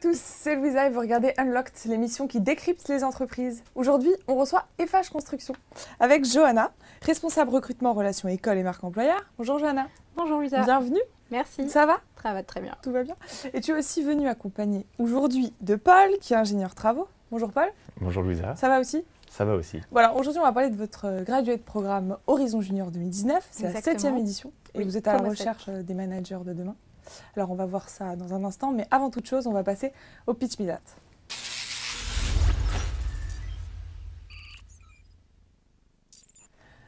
tous, c'est Louisa et vous regardez Unlocked, l'émission qui décrypte les entreprises. Aujourd'hui, on reçoit FH Construction avec Johanna, responsable recrutement relations école et marque employeur. Bonjour Johanna. Bonjour Louisa. Bienvenue. Merci. Ça va? Ça va très bien. Tout va bien. Et tu es aussi venue accompagner aujourd'hui de Paul, qui est ingénieur travaux. Bonjour Paul. Bonjour Louisa. Ça va aussi? Ça va aussi. Voilà, aujourd'hui on va parler de votre graduate programme Horizon Junior 2019. C'est la 7e édition et oui, vous êtes à la recherche des managers de demain. Alors on va voir ça dans un instant, mais avant toute chose, on va passer au Pitch Me That.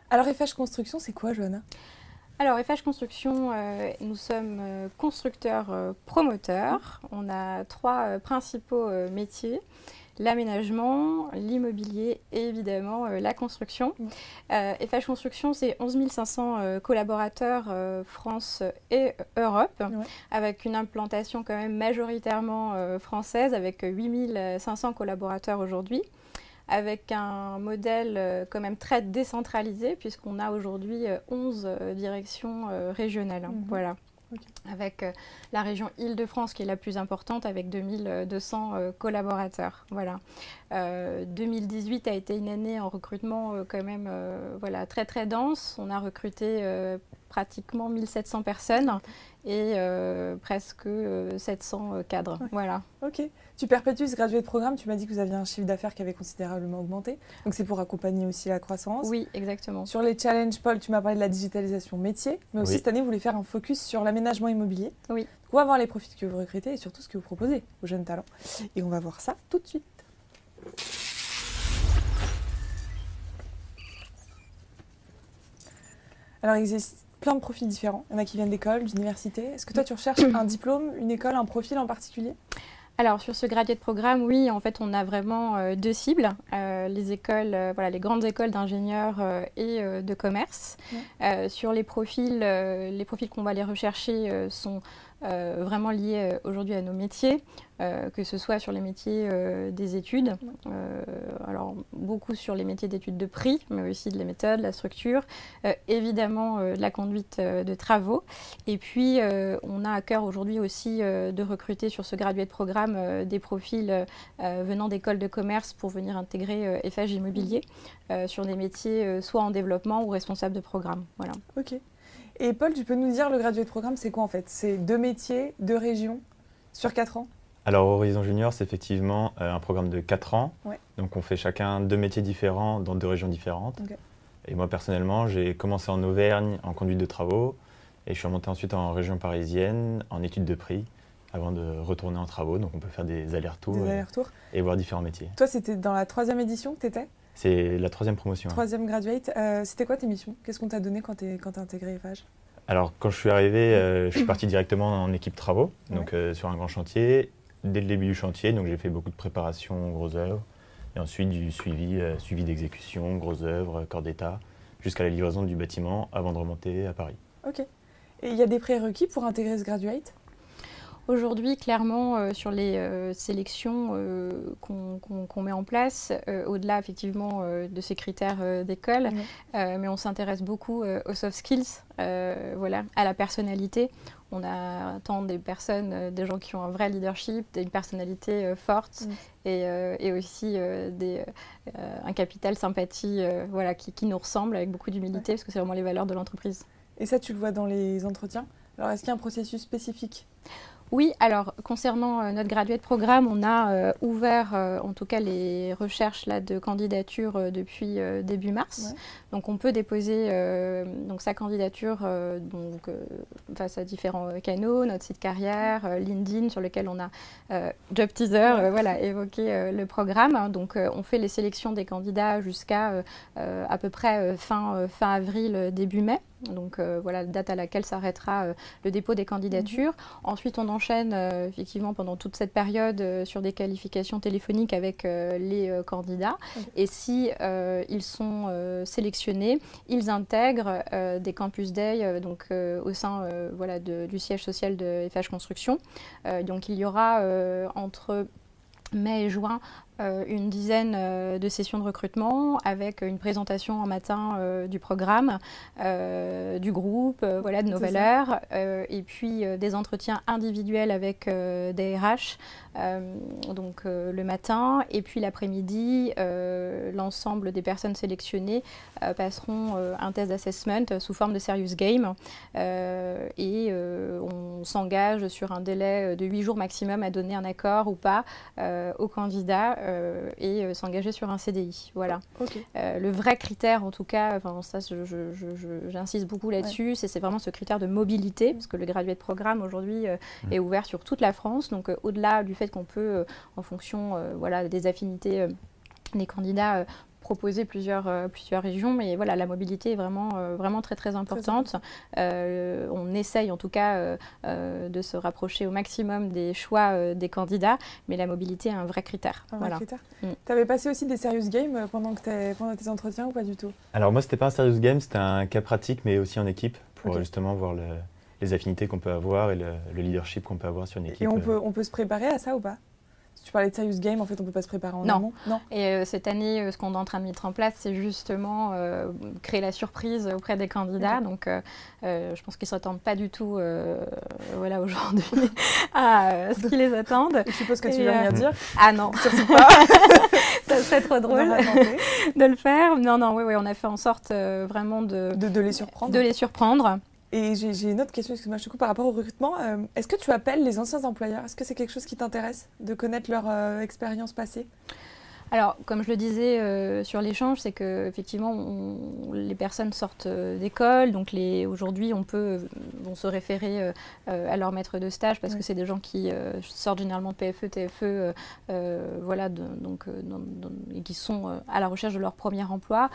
Alors FH Construction, c'est quoi Johanna? Alors FH Construction, nous sommes constructeurs promoteurs. On a trois principaux métiers. L'aménagement, l'immobilier et évidemment la construction. FH Construction, c'est 11 500 collaborateurs France et Europe, avec une implantation quand même majoritairement française, avec 8 500 collaborateurs aujourd'hui, avec un modèle quand même très décentralisé, puisqu'on a aujourd'hui 11 directions régionales. Voilà. Okay. Avec la région Île-de-France qui est la plus importante avec 2200 collaborateurs. Voilà. 2018 a été une année en recrutement quand même voilà, très très dense. On a recruté pratiquement 1700 personnes et presque 700 cadres. Okay. Voilà. Ok. Tu perpétues ce graduate programme, tu m'as dit que vous aviez un chiffre d'affaires qui avait considérablement augmenté. Donc c'est pour accompagner aussi la croissance. Oui, exactement. Sur les challenges, Paul, tu m'as parlé de la digitalisation métier, mais aussi cette année, vous voulez faire un focus sur l'aménagement immobilier. Oui. Donc, on va voir les profils que vous recrutez et surtout ce que vous proposez aux jeunes talents. Et on va voir ça tout de suite. Alors, il existe plein de profils différents. Il y en a qui viennent d'écoles, d'universités. Est-ce que toi, tu recherches un diplôme, une école, un profil en particulier ? Alors, sur ce graduate programme, oui, en fait, on a vraiment deux cibles. Les écoles, voilà, les grandes écoles d'ingénieurs et de commerce. Sur les profils qu'on va aller rechercher sont vraiment liés aujourd'hui à nos métiers, que ce soit sur les métiers des études, alors beaucoup sur les métiers d'études de prix, mais aussi de la méthode, la structure, évidemment de la conduite de travaux. Et puis, on a à cœur aujourd'hui aussi de recruter sur ce graduate programme des profils venant d'écoles de commerce pour venir intégrer FH Immobilier sur des métiers soit en développement ou responsable de programme. Voilà. Ok. Et Paul, tu peux nous dire le graduate programme, c'est quoi en fait? C'est 2 métiers, 2 régions, sur 4 ans? Alors Horizon Junior, c'est effectivement un programme de 4 ans. Ouais. Donc on fait chacun 2 métiers différents dans 2 régions différentes. Okay. Et moi personnellement, j'ai commencé en Auvergne en conduite de travaux et je suis remonté ensuite en région parisienne en études de prix avant de retourner en travaux. Donc on peut faire des allers-retours et voir différents métiers. Toi, c'était dans la 3e édition que tu étais? C'est la 3e promotion. 3e graduate. C'était quoi tes missions? Qu'est-ce qu'on t'a donné quand tu as intégré FH? Alors, quand je suis arrivé, je suis parti directement en équipe travaux, donc sur un grand chantier. Dès le début du chantier, donc j'ai fait beaucoup de préparation, grosses œuvres, et ensuite du suivi d'exécution, grosses œuvres, corps d'état, jusqu'à la livraison du bâtiment avant de remonter à Paris. Ok. Et il y a des prérequis pour intégrer ce graduate? Aujourd'hui, clairement, sur les sélections qu'on met en place, au-delà effectivement de ces critères d'école, mais on s'intéresse beaucoup aux soft skills, voilà, à la personnalité. On attend des personnes, des gens qui ont un vrai leadership, une personnalité forte et aussi un capital sympathie voilà, qui nous ressemble avec beaucoup d'humilité parce que c'est vraiment les valeurs de l'entreprise. Et ça, tu le vois dans les entretiens. Alors, est-ce qu'il y a un processus spécifique ? Oui, alors concernant notre graduate programme, on a ouvert en tout cas les recherches là, de candidature depuis début mars. Donc on peut déposer donc, sa candidature face à différents canaux, notre site carrière, LinkedIn sur lequel on a Job Teaser, voilà, évoqué le programme. Donc on fait les sélections des candidats jusqu'à à peu près fin avril, début mai. Donc voilà la date à laquelle s'arrêtera le dépôt des candidatures. Ensuite, on enchaîne effectivement pendant toute cette période sur des qualifications téléphoniques avec les candidats. Et si ils sont sélectionnés, ils intègrent des campus day donc, au sein voilà, du siège social de FH Construction. Donc il y aura entre mai et juin, une dizaine de sessions de recrutement avec une présentation en matin du programme, du groupe, voilà, de nos valeurs, et puis des entretiens individuels avec des RH, donc le matin, et puis l'après-midi, l'ensemble des personnes sélectionnées passeront un test d'assessment sous forme de serious game, et on s'engage sur un délai de 8 jours maximum à donner un accord ou pas aux candidats et s'engager sur un CDI. Voilà. Okay. Le vrai critère, en tout cas, ça, j'insiste beaucoup là-dessus, c'est vraiment ce critère de mobilité, parce que le graduate programme aujourd'hui est ouvert sur toute la France. Donc, au-delà du fait qu'on peut, en fonction voilà, des affinités des candidats, proposer plusieurs régions, mais voilà, la mobilité est vraiment très très importante. On essaye en tout cas de se rapprocher au maximum des choix des candidats, mais la mobilité est un vrai critère. Un vrai critère. Tu avais passé aussi des serious games pendant tes entretiens ou pas du tout? Alors moi, c'était pas un serious game, c'était un cas pratique, mais aussi en équipe, pour justement voir les affinités qu'on peut avoir et le leadership qu'on peut avoir sur une équipe. Et on peut se préparer à ça ou pas? Tu parlais de serious game, en fait, on ne peut pas se préparer en amont? Non. Et cette année, ce qu'on est en train de mettre en place, c'est justement créer la surprise auprès des candidats. Donc, je pense qu'ils ne s'attendent pas du tout voilà, aujourd'hui à ce qui les attendent. Je suppose que tu veux rien dire. Ah non, surtout pas. Ça serait trop drôle de le faire. Non, oui, on a fait en sorte vraiment de les surprendre. De les surprendre. Et j'ai une autre question, excuse-moi, je te coupe, par rapport au recrutement. Est-ce que tu appelles les anciens employeurs? Est-ce que c'est quelque chose qui t'intéresse de connaître leur expérience passée? Alors, comme je le disais sur l'échange, c'est qu'effectivement, les personnes sortent d'école. Donc, aujourd'hui, on peut se référer à leur maître de stage parce que c'est des gens qui sortent généralement de PFE, TFE, voilà, et qui sont à la recherche de leur premier emploi.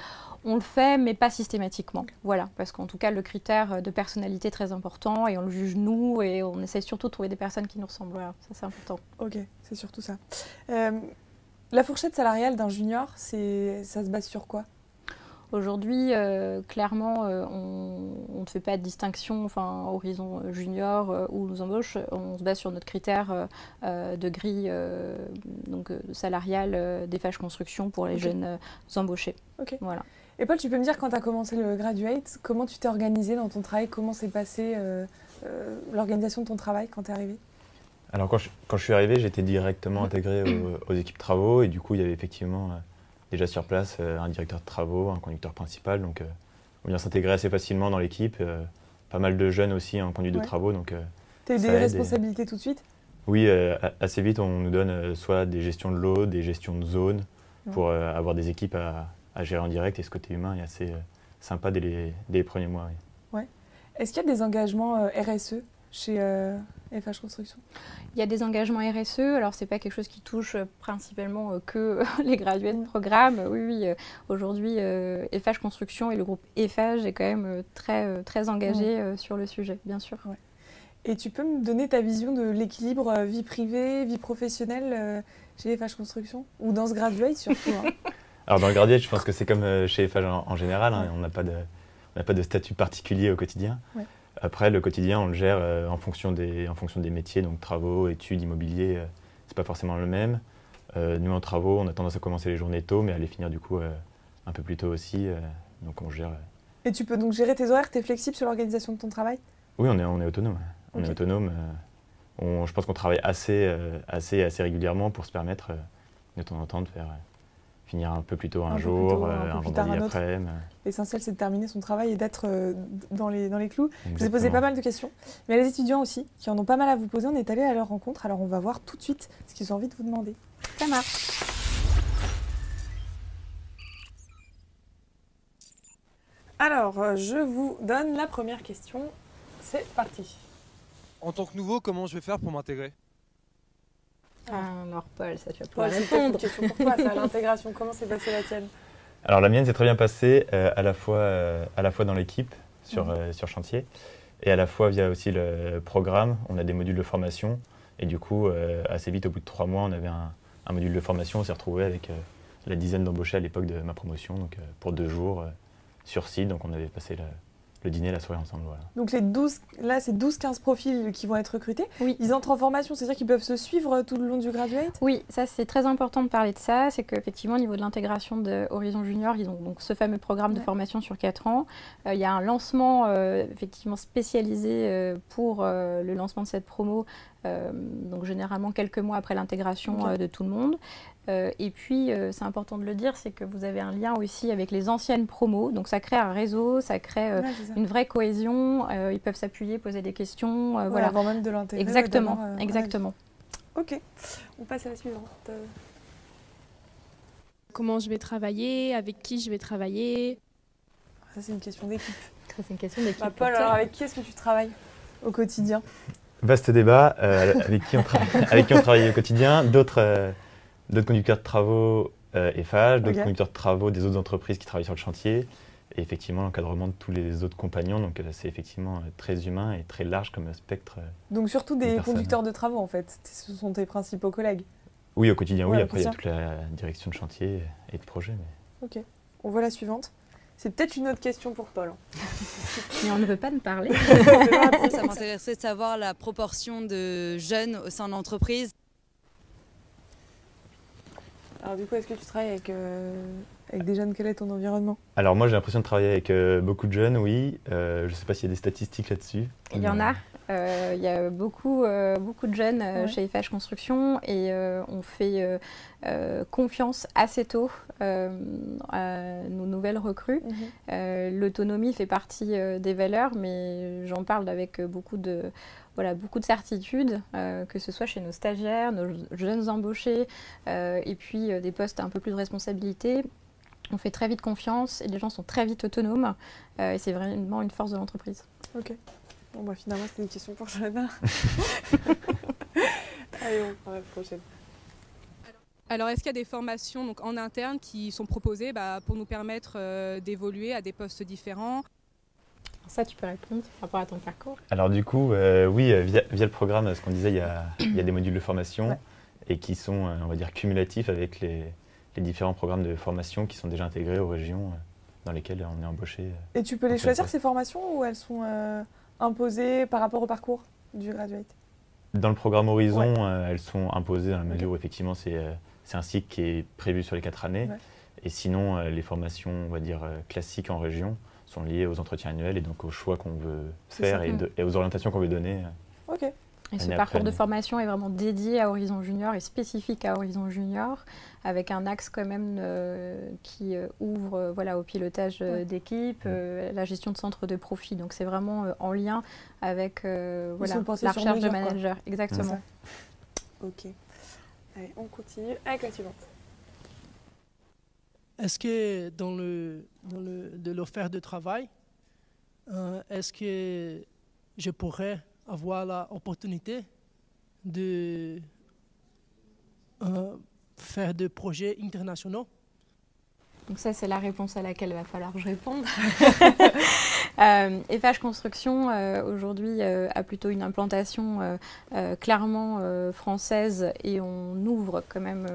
On le fait, mais pas systématiquement. Voilà, parce qu'en tout cas, le critère de personnalité est très important et on le juge nous et on essaie surtout de trouver des personnes qui nous ressemblent. Voilà, ça c'est important. Ok, c'est surtout ça. La fourchette salariale d'un junior, ça se base sur quoi? Aujourd'hui, clairement, on ne fait pas de distinction, horizon junior ou nous embauche. On se base sur notre critère de grille salariale d'EFH Construction pour les jeunes embauchés. Okay. Voilà. Et Paul, tu peux me dire, quand tu as commencé le graduate, comment tu t'es organisé dans ton travail? Comment s'est passée l'organisation de ton travail quand tu es arrivé? Alors quand je suis arrivé, j'étais directement intégré aux équipes travaux et du coup il y avait effectivement déjà sur place un directeur de travaux, un conducteur principal, donc on vient s'intégrer assez facilement dans l'équipe, pas mal de jeunes aussi en conduite de travaux. Tu as eu des responsabilités tout de suite? Oui, assez vite on nous donne soit des gestions de l'eau, des gestions de zone pour avoir des équipes à gérer en direct et ce côté humain est assez sympa dès les premiers mois. Oui. Ouais. Est-ce qu'il y a des engagements RSE chez FH Construction? Il y a des engagements RSE, alors c'est pas quelque chose qui touche principalement que les gradués de programme. Oui, aujourd'hui FH Construction et le groupe FH est quand même très engagé sur le sujet, bien sûr. Ouais. Et tu peux me donner ta vision de l'équilibre vie privée, vie professionnelle chez FH Construction? Ou dans ce graduate surtout Alors dans le graduate, je pense que c'est comme chez FH en général, on n'a pas de statut particulier au quotidien. Ouais. Après, le quotidien, on le gère en fonction des métiers, donc travaux, études, immobilier, c'est pas forcément le même. Nous, en travaux, on a tendance à commencer les journées tôt, mais à les finir du coup un peu plus tôt aussi, donc on gère. Et tu peux donc gérer tes horaires, tu es flexible sur l'organisation de ton travail? Oui, on est autonome. On est autonome. Je pense qu'on travaille assez régulièrement pour se permettre de temps en temps de finir un peu plus tôt un jour, un vendredi après. L'essentiel, c'est de terminer son travail et d'être dans les clous. Exactement. Je vous ai posé pas mal de questions, mais les étudiants aussi, qui en ont pas mal à vous poser, on est allé à leur rencontre, alors on va voir tout de suite ce qu'ils ont envie de vous demander. Ça marche. Alors, je vous donne la première question. C'est parti. En tant que nouveau, comment je vais faire pour m'intégrer? Alors Paul, ça tu vas pouvoir répondre. C'est une question pour toi, ça, l'intégration. Comment s'est passée la tienne? Alors la mienne s'est très bien passée, à la fois dans l'équipe, sur chantier, et à la fois via aussi le programme. On a des modules de formation, et du coup, assez vite, au bout de 3 mois, on avait un module de formation. On s'est retrouvé avec la dizaine d'embauchés à l'époque de ma promotion, donc pour 2 jours sur site. Donc on avait passé le dîner, la soirée ensemble. Voilà. Donc là, c'est 12-15 profils qui vont être recrutés. Oui. Ils entrent en formation, c'est-à-dire qu'ils peuvent se suivre tout le long du graduate? Oui, ça c'est très important de parler de ça. C'est qu'effectivement, au niveau de l'intégration de Horizon Junior, ils ont donc ce fameux programme de formation sur 4 ans. Il y a un lancement effectivement spécialisé pour le lancement de cette promo, donc généralement quelques mois après l'intégration de tout le monde. Et puis, c'est important de le dire, c'est que vous avez un lien aussi avec les anciennes promos. Donc, ça crée un réseau, ça crée une vraie cohésion. Ils peuvent s'appuyer, poser des questions. Voilà. Avant même de l'intégrer. Exactement, exactement. Ok, on passe à la suivante. Comment je vais travailler, avec qui je vais travailler. Ça, c'est une question d'équipe. C'est une question d'équipe. Paul, alors avec qui est-ce que tu travailles au quotidien? Vaste débat, avec qui on travaille au quotidien. D'autres conducteurs de travaux FH, d'autres conducteurs de travaux des autres entreprises qui travaillent sur le chantier. Et effectivement, l'encadrement de tous les autres compagnons. Donc, c'est effectivement très humain et très large comme spectre. Donc, surtout des conducteurs de travaux, en fait. Ce sont tes principaux collègues? Oui, au quotidien, oui. Après, il y a toute la direction de chantier et de projet. Mais... Ok. On voit la suivante. C'est peut-être une autre question pour Paul. Mais on ne veut pas nous parler. Ça m'intéresserait de savoir la proportion de jeunes au sein de l'entreprise. Alors du coup, est-ce que tu travailles avec des jeunes? Quel est ton environnement? Alors moi, j'ai l'impression de travailler avec beaucoup de jeunes, oui. Je ne sais pas s'il y a des statistiques là-dessus. Il y en a. Il y a beaucoup de jeunes chez FH Construction et on fait confiance assez tôt à nos nouvelles recrues. L'autonomie fait partie des valeurs, mais j'en parle avec beaucoup de certitude, que ce soit chez nos stagiaires, nos jeunes embauchés, et puis des postes un peu plus de responsabilité. On fait très vite confiance et les gens sont très vite autonomes, et c'est vraiment une force de l'entreprise. Ok. Bon, bah, finalement, c'était une question pour Johanna. Allez, on prend la prochaine. Alors, est-ce qu'il y a des formations donc, en interne qui sont proposées pour nous permettre d'évoluer à des postes différents? Ça, tu peux répondre par rapport à ton parcours. Alors du coup, oui, via le programme, ce qu'on disait, il y a des modules de formation et qui sont, on va dire, cumulatifs avec les différents programmes de formation qui sont déjà intégrés aux régions dans lesquelles on est embauché. Et tu peux les choisir, ces formations, ou elles sont imposées par rapport au parcours du graduate? Dans le programme Horizon, elles sont imposées dans la mesure où effectivement c'est un cycle qui est prévu sur les 4 années. Et sinon, les formations, on va dire, classiques en région sont liées aux entretiens annuels et donc aux choix qu'on veut faire et aux orientations qu'on veut donner. Ok. Et ce parcours de formation est vraiment dédié à Horizon Junior et spécifique à Horizon Junior, avec un axe quand même qui ouvre au pilotage d'équipe, la gestion de centres de profit. Donc c'est vraiment en lien avec la recherche de managers. Exactement. Ok. Allez, on continue avec la suivante. Est-ce que de l'offre de travail, est-ce que je pourrais avoir l'opportunité de faire des projets internationaux? Donc ça, c'est la réponse à laquelle il va falloir que je réponde. FH Construction, aujourd'hui, a plutôt une implantation clairement française et on ouvre quand même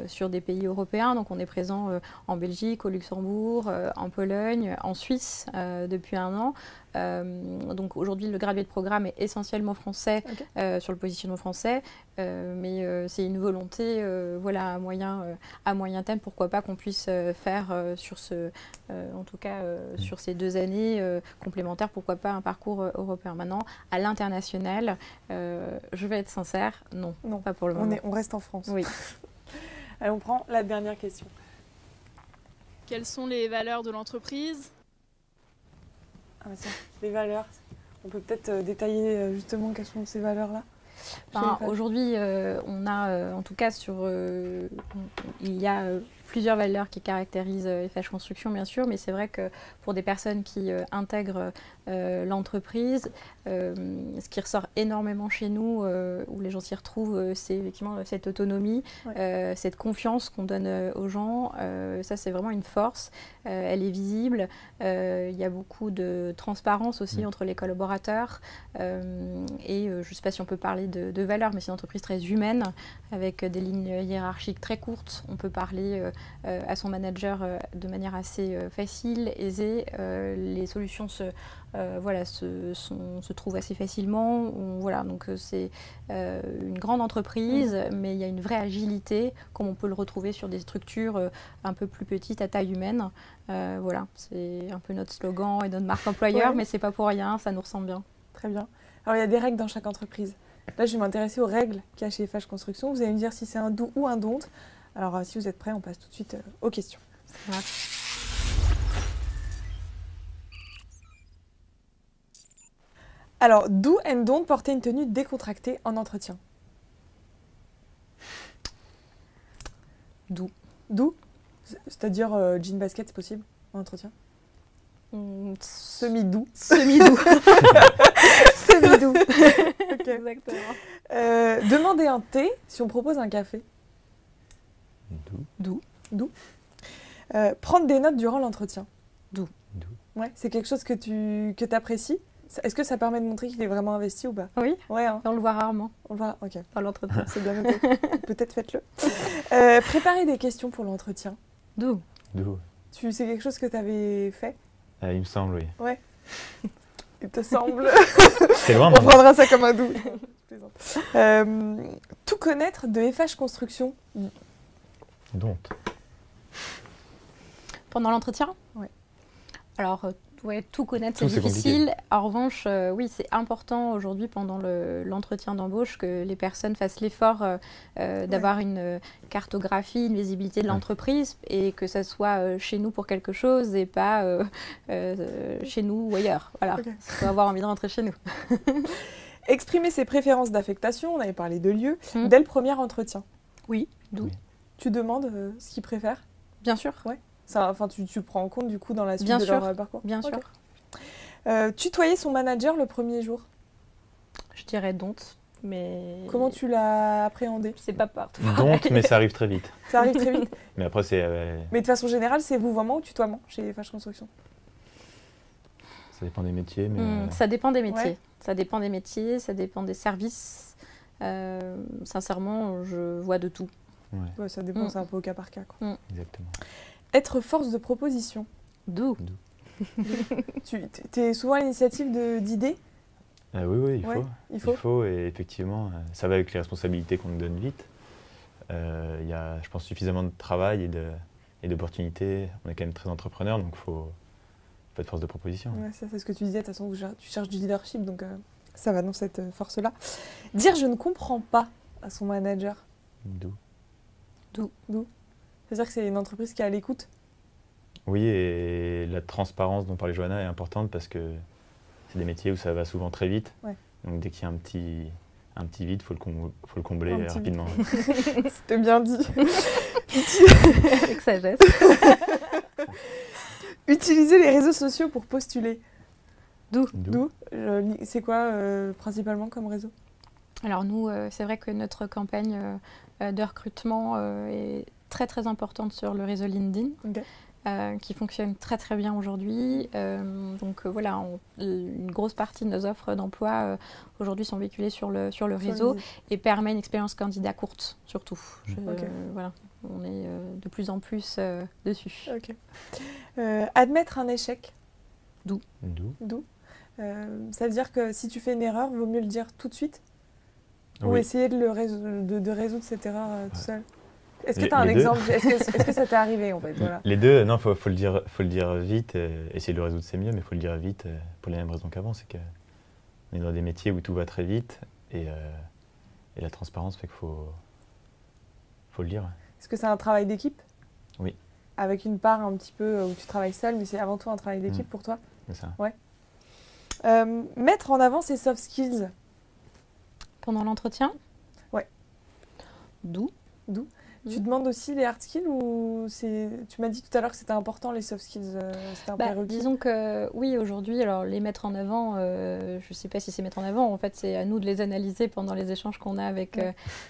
sur des pays européens. Donc on est présent en Belgique, au Luxembourg, en Pologne, en Suisse depuis 1 an. Donc aujourd'hui, le gradué de programme est essentiellement français, sur le positionnement français, mais c'est une volonté à moyen terme, pourquoi pas qu'on puisse faire sur ces 2 années complémentaires, pourquoi pas un parcours européen. Maintenant, à l'international, je vais être sincère, non, pas pour le moment. On reste en France. Oui. Allez, on prend la dernière question. Quelles sont les valeurs de l'entreprise? Les valeurs, on peut peut-être détailler justement quelles sont ces valeurs-là? Aujourd'hui, on a en tout cas il y a plusieurs valeurs qui caractérisent FH Construction, bien sûr, mais c'est vrai que pour des personnes qui intègrent l'entreprise, ce qui ressort énormément chez nous, où les gens s'y retrouvent, c'est effectivement cette autonomie, cette confiance qu'on donne aux gens. Ça, c'est vraiment une force. Elle est visible. Il y a beaucoup de transparence aussi entre les collaborateurs. Et je ne sais pas si on peut parler de valeurs, mais c'est une entreprise très humaine, avec des lignes hiérarchiques très courtes. On peut parler à son manager de manière assez facile, aisée. Les solutions se trouvent assez facilement. Voilà, donc c'est une grande entreprise, mais il y a une vraie agilité, comme on peut le retrouver sur des structures un peu plus petites à taille humaine. Voilà, c'est un peu notre slogan et notre marque employeur, mais c'est pas pour rien, ça nous ressemble bien. Très bien. Alors il y a des règles dans chaque entreprise. Là, je vais m'intéresser aux règles qu'il y a chez FH Construction. Vous allez me dire si c'est un do ou un don't. Alors si vous êtes prêts, on passe tout de suite aux questions. Ça marche. Alors, do and don't porter une tenue décontractée en entretien. Do. Do, c'est-à-dire jean basket, c'est possible en entretien? Semi-doux. Semi-doux. Semi-doux. Okay. Exactement. Demander un thé si on propose un café. Doux. Doux. Prendre des notes durant l'entretien. Doux. Ouais, c'est quelque chose que tu apprécies. Est-ce que ça permet de montrer qu'il est vraiment investi ou pas? Oui, ouais, hein. On le voit rarement. On le voit, ok. Dans l'entretien. C'est bien noté. Peut-être faites-le. Préparer des questions pour l'entretien. Doux. C'est quelque chose que tu avais fait? Il me semble, oui. Ouais. Il te semble. C'est loin, on prendra ça comme un doux. Tout connaître de FH Construction. Donc. Pendant l'entretien? Ouais. Alors, tout connaître, c'est difficile. En revanche, oui, c'est important aujourd'hui pendant l'entretien d'embauche que les personnes fassent l'effort d'avoir une cartographie, une visibilité de l'entreprise et que ça soit chez nous pour quelque chose et pas chez nous ou ailleurs. Voilà, il faut avoir envie de rentrer chez nous. Exprimer ses préférences d'affectation, on avait parlé de lieu, dès le premier entretien. Oui, d'où. Tu demandes ce qu'ils préfèrent? Bien sûr. Ouais. Enfin, tu prends en compte du coup dans la suite Bien de sûr. leur parcours. Bien sûr. Tutoyer son manager le premier jour. Je dirais don't, mais... Comment tu l'as appréhendé? C'est pas partout. Donc, mais ça arrive très vite. Ça arrive très vite. Mais après, c'est... Mais de façon générale, c'est vouvoiement ou tutoiement chez FH Construction? Ça dépend des métiers, mais... Ça dépend des métiers. Ouais. Ça dépend des métiers, ça dépend des services. Sincèrement, je vois de tout. Ouais, ça dépend, c'est un peu au cas par cas, quoi. Exactement. Être force de proposition. D'où. Tu es souvent à l'initiative d'idées? Oui, il faut. Et effectivement, ça va avec les responsabilités qu'on nous donne vite. Il y a, je pense, suffisamment de travail et d'opportunités. On est quand même très entrepreneur, donc il faut être force de proposition. Ouais, ça, c'est ce que tu disais. De toute façon, tu cherches du leadership, donc ça va dans cette force-là. Dire « je ne comprends pas » à son manager. D'où. C'est-à-dire que c'est une entreprise qui est à l'écoute? Oui, et la transparence dont parlait Johanna est importante parce que c'est des métiers où ça va souvent très vite. Ouais. Donc dès qu'il y a un petit vide, il faut le combler rapidement. C'était bien dit. Avec sagesse. Utiliser les réseaux sociaux pour postuler. D'où. C'est quoi principalement comme réseau? Alors nous, c'est vrai que notre campagne de recrutement est très très importante sur le réseau LinkedIn. Qui fonctionne très très bien aujourd'hui. Voilà, une grosse partie de nos offres d'emploi aujourd'hui sont véhiculées sur le réseau et permet une expérience candidat courte surtout. Voilà, on est de plus en plus dessus. Admettre un échec. D'où. Ça veut dire que si tu fais une erreur, il vaut mieux le dire tout de suite? Oui. Ou essayer de résoudre cette erreur tout seul? Est-ce que tu as un exemple? Est-ce que ça t'est arrivé en fait? Voilà. Les deux, non, faut le dire vite. Essayer de le résoudre, c'est mieux, mais il faut le dire vite pour les mêmes raisons qu'avant. C'est qu'on est dans des métiers où tout va très vite et la transparence fait qu'il faut le dire. Est-ce que c'est un travail d'équipe? Oui. Avec une part un petit peu où tu travailles seul, mais c'est avant tout un travail d'équipe pour toi? C'est ça. Ouais. Mettre en avant ses soft skills. Pendant l'entretien? Ouais. D'où. Tu demandes aussi les hard skills ou tu m'as dit tout à l'heure que c'était important les soft skills, c'était un prérequis? Disons que oui, aujourd'hui, alors les mettre en avant, je ne sais pas si c'est mettre en avant, en fait c'est à nous de les analyser pendant les échanges qu'on a avec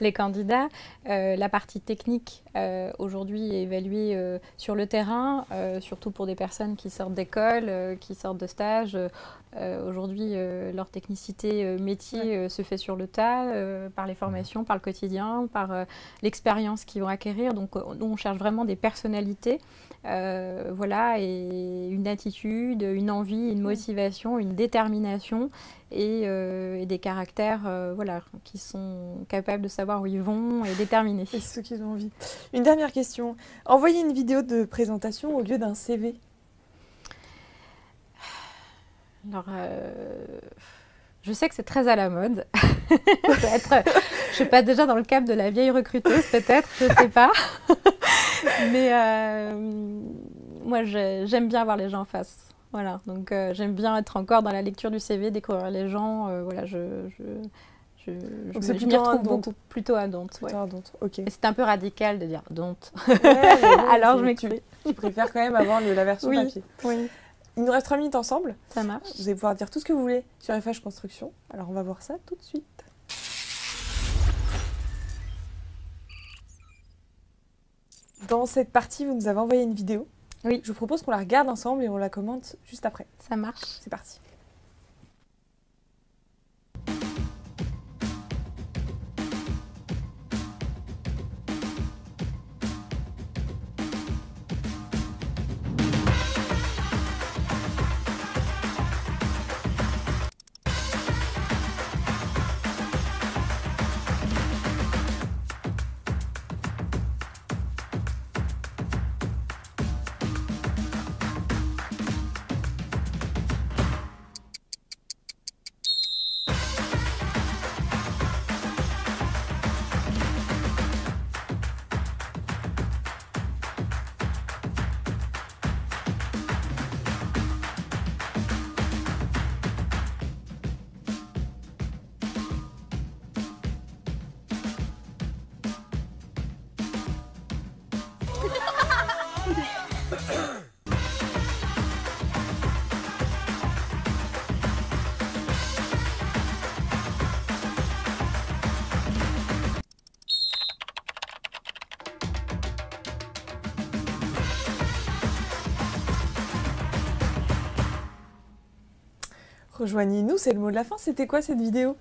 les candidats. La partie technique aujourd'hui est évaluée sur le terrain, surtout pour des personnes qui sortent d'école, qui sortent de stage. Aujourd'hui, leur technicité métier se fait sur le tas, par les formations, par le quotidien, par l'expérience qu'ils vont allons acquérir. Donc, nous, on cherche vraiment des personnalités, voilà, et une attitude, une envie, une motivation, une détermination et des caractères, voilà, qui sont capables de savoir où ils vont et déterminés. Et ceux qui ont envie. Une dernière question. Envoyer une vidéo de présentation au lieu d'un CV. Alors, je sais que c'est très à la mode. Je suis pas déjà dans le cap de la vieille recruteuse, peut-être, je sais pas. Mais moi, j'aime bien voir les gens en face. Voilà, donc j'aime bien être encore dans la lecture du CV, découvrir les gens. Voilà, donc c'est je m'y retrouve plutôt à Don't. Ouais. Okay. Et c'est un peu radical de dire Don't. Ouais, bon, alors je m'explique. Tu préfères quand même avoir la version papier. Oui. Il nous reste 3 minutes ensemble. Ça marche. Vous allez pouvoir dire tout ce que vous voulez sur FH Construction. Alors on va voir ça tout de suite. Dans cette partie, vous nous avez envoyé une vidéo. Oui. Je vous propose qu'on la regarde ensemble et on la commente juste après. Ça marche. C'est parti. Rejoignez-nous, c'est le mot de la fin. C'était quoi cette vidéo ?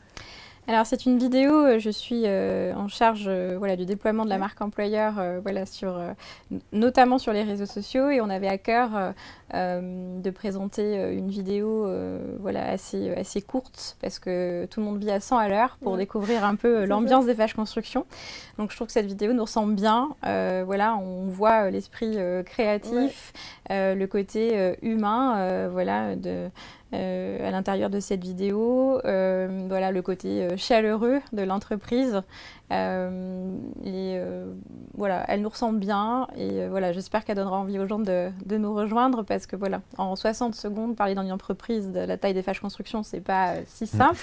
Alors c'est une vidéo, je suis en charge voilà, du déploiement de la marque employeur, voilà, notamment sur les réseaux sociaux, et on avait à cœur de présenter une vidéo voilà, assez courte, parce que tout le monde vit à 100 à l'heure pour découvrir un peu l'ambiance des FH Construction. Donc je trouve que cette vidéo nous ressemble bien. Voilà, on voit l'esprit créatif, le côté humain, voilà, à l'intérieur de cette vidéo, voilà, le côté chaleureux de l'entreprise. Voilà, elle nous ressemble bien et voilà, j'espère qu'elle donnera envie aux gens de nous rejoindre, parce que voilà, en 60 secondes, parler dans une entreprise de la taille des FH Construction, c'est pas si simple.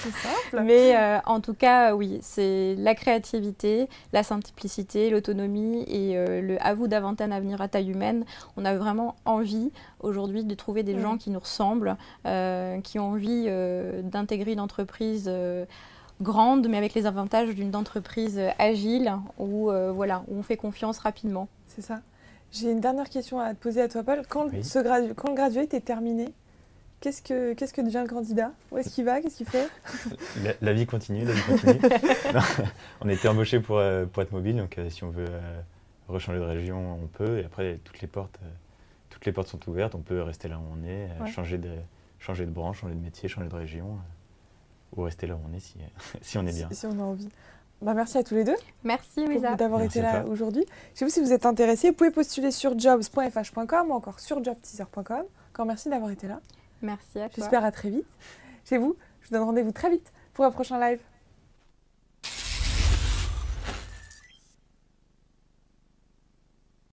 Mais en tout cas, oui, c'est la créativité, la simplicité, l'autonomie et le à vous d'inventer un avenir à taille humaine. On a vraiment envie aujourd'hui de trouver des gens qui nous ressemblent, qui ont envie d'intégrer une entreprise grande, mais avec les avantages d'une entreprise agile où, voilà, où on fait confiance rapidement. C'est ça. J'ai une dernière question à te poser à toi, Paul. Quand le graduate est terminé, qu'est-ce que devient le candidat ? Où est-ce qu'il va ? Qu'est-ce qu'il fait ? La vie continue, la vie continue. Non, on a été embauché pour être mobile, donc si on veut rechanger de région, on peut. Et après, toutes les portes sont ouvertes. On peut rester là où on est, changer de branche, changer de métier, changer de région. Ou rester là où on est si on est bien. Si on a envie. Bah, merci à tous les deux. Merci Louisa d'avoir été là aujourd'hui. Je sais pas si vous êtes intéressés, vous pouvez postuler sur jobs.fh.com ou encore sur jobteaser.com. Encore merci d'avoir été là. Merci à toi. J'espère à très vite. Chez vous, je vous donne rendez-vous très vite pour un prochain live.